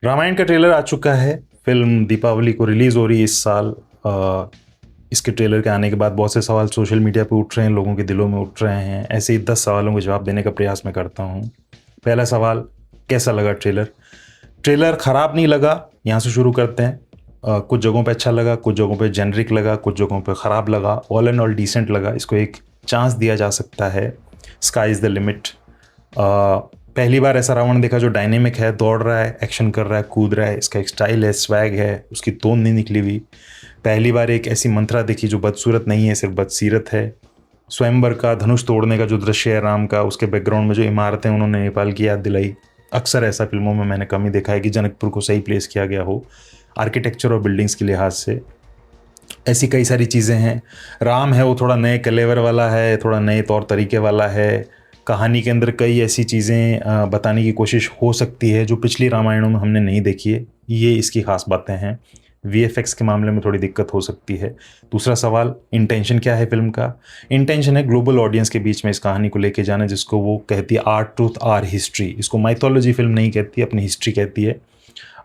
रामायण का ट्रेलर आ चुका है। फिल्म दीपावली को रिलीज़ हो रही है इस साल। इसके ट्रेलर के आने के बाद बहुत से सवाल सोशल मीडिया पे उठ रहे हैं, लोगों के दिलों में उठ रहे हैं। ऐसे ही 10 सवालों के जवाब देने का प्रयास मैं करता हूँ। पहला सवाल, कैसा लगा ट्रेलर? ट्रेलर ख़राब नहीं लगा, यहाँ से शुरू करते हैं। कुछ जगहों पे अच्छा लगा, कुछ जगहों पे जेनरिक लगा, कुछ जगहों पे ख़राब लगा। ऑल एंड ऑल डिसेंट लगा। इसको एक चांस दिया जा सकता है। Sky is the limit. पहली बार ऐसा रावण देखा जो डायनेमिक है, दौड़ रहा है, एक्शन कर रहा है, कूद रहा है। इसका एक स्टाइल है, स्वैग है, उसकी तोन नहीं निकली हुई। पहली बार एक ऐसी मंत्रा देखी जो बदसूरत नहीं है, सिर्फ बदसीरत है। स्वयंवर का धनुष तोड़ने का जो दृश्य है राम का, उसके बैकग्राउंड में जो इमारतें उन्होंने नेपाल की याद दिलाई। अक्सर ऐसा फिल्मों में मैंने कम ही देखा है कि जनकपुर को सही प्लेस किया गया हो आर्किटेक्चर और बिल्डिंग्स के लिहाज से। ऐसी कई सारी चीज़ें हैं। राम है वो थोड़ा नए कलेवर वाला है, थोड़ा नए तौर तरीके वाला है। कहानी के अंदर कई ऐसी चीज़ें बताने की कोशिश हो सकती है जो पिछली रामायणों में हमने नहीं देखी है। ये इसकी खास बातें हैं। वीएफएक्स के मामले में थोड़ी दिक्कत हो सकती है। दूसरा सवाल, इंटेंशन क्या है फिल्म का? इंटेंशन है ग्लोबल ऑडियंस के बीच में इस कहानी को लेके जाना, जिसको वो कहती है आर ट्रूथ आर हिस्ट्री। इसको माइथोलॉजी फिल्म नहीं कहती, अपनी हिस्ट्री कहती है।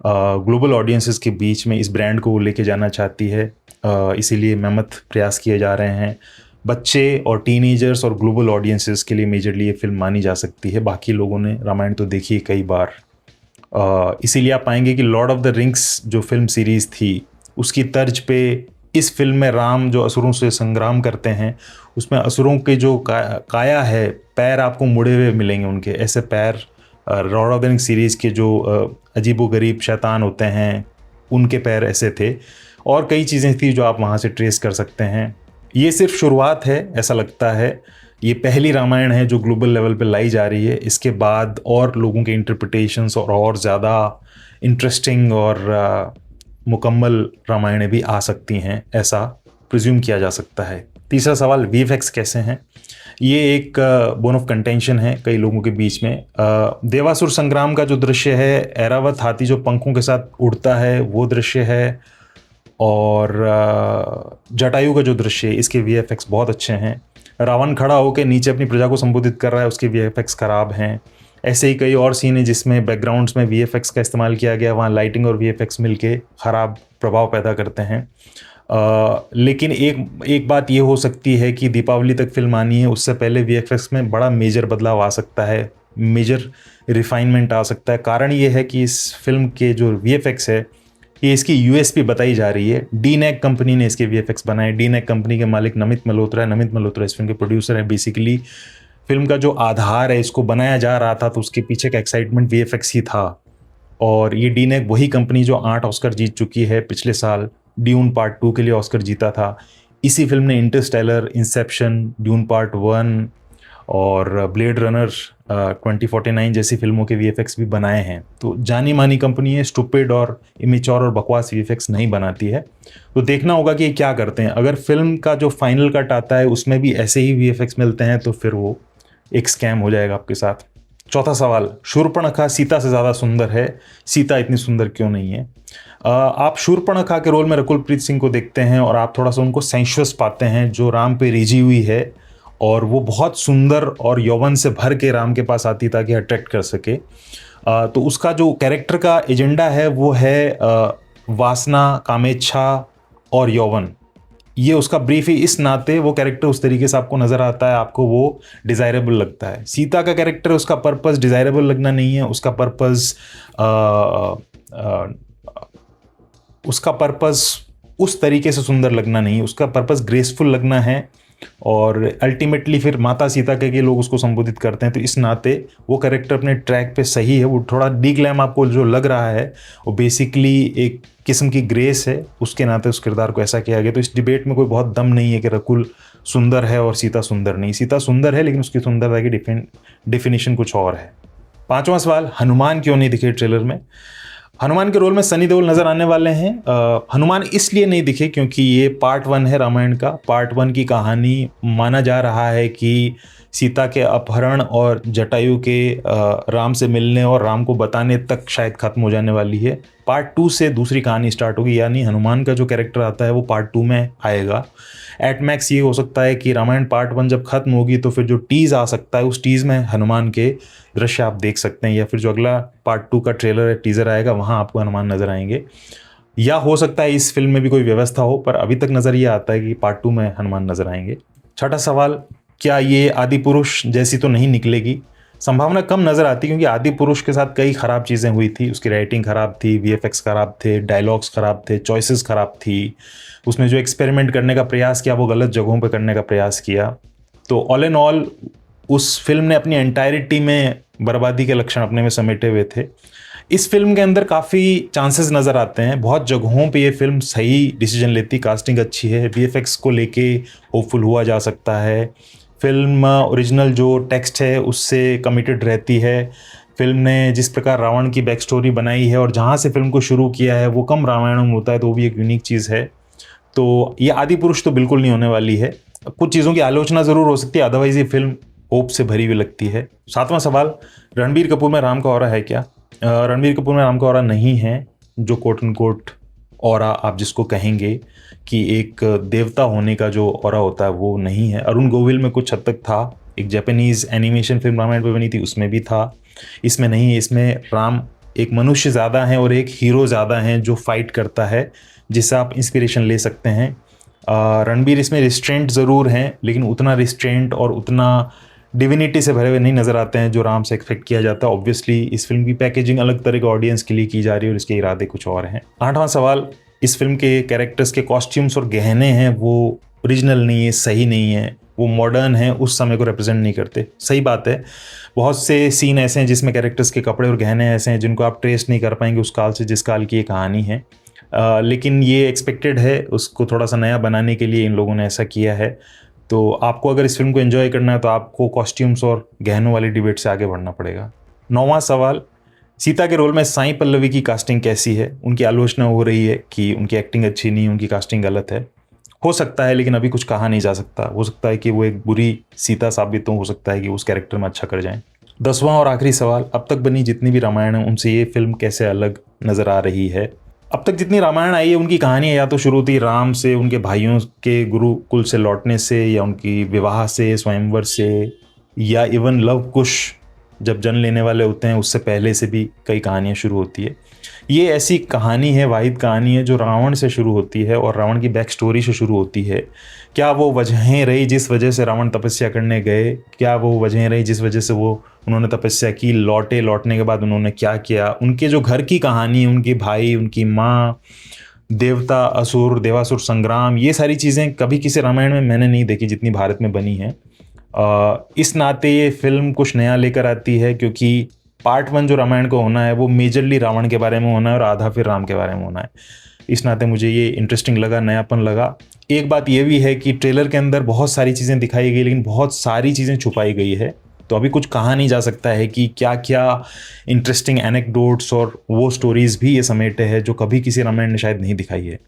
ग्लोबल ऑडियंसेस के बीच में इस ब्रांड को वो लेके जाना चाहती है। इसीलिए मेहनत प्रयास किए जा रहे हैं। बच्चे और टीनेजर्स और ग्लोबल ऑडियंसेस के लिए मेजरली ये फिल्म मानी जा सकती है। बाकी लोगों ने रामायण तो देखी है कई बार। इसीलिए आप पाएंगे कि लॉर्ड ऑफ द रिंग्स जो फिल्म सीरीज़ थी, उसकी तर्ज पे इस फिल्म में राम जो असुरों से संग्राम करते हैं, उसमें असुरों के जो काया है, पैर आपको मुड़े हुए मिलेंगे उनके। ऐसे पैर Lord of the rings series के जो अजीबोगरीब शैतान होते हैं, उनके पैर ऐसे थे। और कई चीज़ें थी जो आप वहाँ से ट्रेस कर सकते हैं। ये सिर्फ शुरुआत है, ऐसा लगता है। ये पहली रामायण है जो ग्लोबल लेवल पे लाई जा रही है। इसके बाद और लोगों के इंटरप्रिटेशंस और ज़्यादा इंटरेस्टिंग और मुकम्मल रामायणें भी आ सकती हैं, ऐसा प्रिज्यूम किया जा सकता है। तीसरा सवाल, वीएफएक्स कैसे हैं? ये एक बोन ऑफ कंटेंशन है कई लोगों के बीच में। देवासुर संग्राम का जो दृश्य है, ऐरावत हाथी जो पंखों के साथ उड़ता है, वो दृश्य है। और जटायु का जो दृश्य है, इसके वीएफएक्स बहुत अच्छे हैं। रावण खड़ा होकर नीचे अपनी प्रजा को संबोधित कर रहा है, उसके वीएफएक्स खराब हैं। ऐसे ही कई और सीन हैं जिसमें बैकग्राउंड्स में वीएफएक्स का इस्तेमाल किया गया, वहाँ लाइटिंग और वीएफएक्स मिलके ख़राब प्रभाव पैदा करते हैं। लेकिन एक बात ये हो सकती है कि दीपावली तक फिल्म आनी है, उससे पहले वीएफएक्स में बड़ा मेजर बदलाव आ सकता है, मेजर रिफाइनमेंट आ सकता है। कारण ये है कि इस फिल्म के जो वीएफएक्स है, ये इसकी यूएसपी बताई जा रही है। डीनेक कंपनी ने इसके वीएफएक्स बनाए। डीनेक कंपनी के मालिक नमित मल्होत्रा है। नमित मल्होत्रा इस फिल्म के प्रोड्यूसर है। बेसिकली फिल्म का जो आधार है, इसको बनाया जा रहा था, तो उसके पीछे का एक्साइटमेंट वीएफएक्स ही था। और ये डीनेक वही कंपनी जो 8 ऑस्कर जीत चुकी है। पिछले साल ड्यून पार्ट 2 के लिए ऑस्कर जीता था। इसी फिल्म ने इंटरस्टेलर, इंसेप्शन, ड्यून पार्ट 1 और ब्लेड रनर 2049 जैसी फिल्मों के वीएफएक्स भी बनाए हैं। तो जानी मानी कंपनी है, स्टूपिड और इमेच्योर और बकवास वीएफएक्स नहीं बनाती है। तो देखना होगा कि ये क्या करते हैं। अगर फिल्म का जो फाइनल कट आता है उसमें भी ऐसे ही वीएफएक्स मिलते हैं, तो फिर वो एक स्कैम हो जाएगा आपके साथ। चौथा सवाल, शूर्पणखा सीता से ज़्यादा सुंदर है, सीता इतनी सुंदर क्यों नहीं है? आप शूर्पणखा के रोल में रकुलप्रीत सिंह को देखते हैं और आप थोड़ा सा उनको सेंशुअस पाते हैं, जो राम पे रिझी हुई है, और वो बहुत सुंदर और यौवन से भर के राम के पास आती ताकि अट्रैक्ट कर सके। तो उसका जो कैरेक्टर का एजेंडा है वो है वासना, कामेच्छा और यौवन। ये उसका ब्रीफ ही, इस नाते वो कैरेक्टर उस तरीके से आपको नज़र आता है, आपको वो डिज़ायरेबल लगता है। सीता का कैरेक्टर, उसका पर्पस डिज़ायरेबल लगना नहीं है, उसका पर्पस उस तरीके से सुंदर लगना नहीं है, उसका पर्पस ग्रेसफुल लगना है। और अल्टीमेटली फिर माता सीता के लोग उसको संबोधित करते हैं। तो इस नाते वो कैरेक्टर अपने ट्रैक पे सही है। वो थोड़ा डीग्लैम आपको जो लग रहा है, वो बेसिकली एक किस्म की ग्रेस है, उसके नाते उस किरदार को ऐसा किया गया। तो इस डिबेट में कोई बहुत दम नहीं है कि रकुल सुंदर है और सीता सुंदर नहीं। सीता सुंदर है, लेकिन उसकी सुंदरता की डिफिनीशन कुछ और है। पांचवा सवाल, हनुमान क्यों नहीं दिखे ट्रेलर में? हनुमान के रोल में सनी देओल नजर आने वाले हैं। हनुमान इसलिए नहीं दिखे क्योंकि ये पार्ट 1 है रामायण का। पार्ट 1 की कहानी माना जा रहा है कि सीता के अपहरण और जटायु के राम से मिलने और राम को बताने तक शायद खत्म हो जाने वाली है। पार्ट 2 से दूसरी कहानी स्टार्ट होगी, यानी हनुमान का जो कैरेक्टर आता है वो पार्ट 2 में आएगा। एट मैक्स ये हो सकता है कि रामायण पार्ट 1 जब खत्म होगी तो फिर जो टीज आ सकता है उस टीज में हनुमान के दृश्य आप देख सकते हैं, या फिर जो अगला पार्ट 2 का ट्रेलर या टीजर आएगा वहाँ आपको हनुमान नजर आएंगे। या हो सकता है इस फिल्म में भी कोई व्यवस्था हो, पर अभी तक नज़र ये आता है कि पार्ट 2 में हनुमान नजर आएंगे। छठा सवाल, क्या ये आदि पुरुष जैसी तो नहीं निकलेगी? संभावना कम नज़र आती, क्योंकि आदि पुरुष के साथ कई ख़राब चीज़ें हुई थी। उसकी राइटिंग ख़राब थी, वीएफएक्स ख़राब थे, डायलॉग्स ख़राब थे, चॉइसेस ख़राब थी। उसने जो एक्सपेरिमेंट करने का प्रयास किया वो गलत जगहों पर करने का प्रयास किया। तो ऑल इन ऑल उस फिल्म ने अपनी एंटायरिटी में बर्बादी के लक्षण अपने में समेटे हुए थे। इस फिल्म के अंदर काफ़ी चांसेस नज़र आते हैं, बहुत जगहों पे ये फिल्म सही डिसीजन लेती, कास्टिंग अच्छी है, वीएफएक्स को लेके होपफुल हुआ जा सकता है, फिल्म ओरिजिनल जो टेक्स्ट है उससे कमिटेड रहती है। फिल्म ने जिस प्रकार रावण की बैक स्टोरी बनाई है और जहाँ से फिल्म को शुरू किया है वो कम रामायण में होता है, तो वो भी एक यूनिक चीज़ है। तो ये आदि पुरुष तो बिल्कुल नहीं होने वाली है। कुछ चीज़ों की आलोचना ज़रूर हो सकती है, अदरवाइज ये फिल्म होप से भरी हुई लगती है। सातवां सवाल, रणबीर कपूर में राम का ऑरा है क्या? रणबीर कपूर में राम का ऑरा नहीं है, जो कोट एंड कोट ऑरा आप जिसको कहेंगे कि एक देवता होने का जो ऑरा होता है वो नहीं है। अरुण गोविल में कुछ हद तक था, एक जापानीज़ एनिमेशन फिल्म रामायण पे बनी थी उसमें भी था, इसमें नहीं है। इसमें राम एक मनुष्य ज़्यादा हैं और एक हीरो ज़्यादा हैं जो फाइट करता है, जिससे आप इंस्पिरेशन ले सकते हैं। रणबीर इसमें रिस्ट्रेंट ज़रूर हैं, लेकिन उतना रिस्ट्रेंट और उतना डिविनिटी से भरे हुए नहीं नज़र आते हैं जो राम से एक्सपेक्ट किया जाता है। ऑब्वियसली इस फिल्म की पैकेजिंग अलग तरह के ऑडियंस के लिए की जा रही है और इसके इरादे कुछ और हैं। आठवां सवाल, इस फिल्म के कैरेक्टर्स के कॉस्ट्यूम्स और गहने हैं वो ओरिजिनल नहीं है, सही नहीं है, वो मॉडर्न है, उस समय को रिप्रेजेंट नहीं करते। सही बात है, बहुत से सीन ऐसे हैं जिसमें कैरेक्टर्स के कपड़े और गहने ऐसे हैं जिनको आप ट्रेस नहीं कर पाएंगे उस काल से जिस काल की ये कहानी है। लेकिन ये एक्सपेक्टेड है, उसको थोड़ा सा नया बनाने के लिए इन लोगों ने ऐसा किया है। तो आपको अगर इस फिल्म को एंजॉय करना है तो आपको कॉस्ट्यूम्स और गहनों वाली डिबेट से आगे बढ़ना पड़ेगा। नौवां सवाल, सीता के रोल में साई पल्लवी की कास्टिंग कैसी है? उनकी आलोचना हो रही है कि उनकी एक्टिंग अच्छी नहीं, उनकी कास्टिंग गलत है। हो सकता है, लेकिन अभी कुछ कहा नहीं जा सकता। हो सकता है कि वो एक बुरी सीता साबित हो सकता है कि उस कैरेक्टर में अच्छा कर जाएं। 10वां और आखिरी सवाल, अब तक बनी जितनी भी रामायण है उनसे ये फिल्म कैसे अलग नज़र आ रही है? अब तक जितनी रामायण आई है उनकी कहानियाँ या तो शुरू होती राम से, उनके भाइयों के गुरुकुल से लौटने से, या उनकी विवाह से, स्वयंवर से, या इवन लव कुश जब जन्म लेने वाले होते हैं उससे पहले से भी कई कहानियाँ शुरू होती है। ये ऐसी कहानी है, वाहिद कहानी है जो रावण से शुरू होती है और रावण की बैक स्टोरी से शुरू होती है। क्या वो वजहें रही जिस वजह से रावण तपस्या करने गए? क्या वो वजहें रही जिस वजह से वो उन्होंने तपस्या की, लौटने के बाद उन्होंने क्या किया? उनके जो घर की कहानी, उनके भाई, उनकी माँ, देवता असुर, देवासुर संग्राम, ये सारी चीज़ें कभी किसी रामायण में मैंने नहीं देखी जितनी भारत में बनी है। इस नाते ये फिल्म कुछ नया लेकर आती है, क्योंकि पार्ट 1 जो रामायण को होना है वो मेजरली रावण के बारे में होना है और आधा फिर राम के बारे में होना है। इस नाते मुझे ये इंटरेस्टिंग लगा, नयापन लगा। एक बात ये भी है कि ट्रेलर के अंदर बहुत सारी चीज़ें दिखाई गई लेकिन बहुत सारी चीज़ें छुपाई गई है, तो अभी कुछ कहा नहीं जा सकता है कि क्या क्या इंटरेस्टिंग एनेक्डोट्स और वो स्टोरीज़ भी ये समेटे हैं जो कभी किसी रामायण ने शायद नहीं दिखाई है।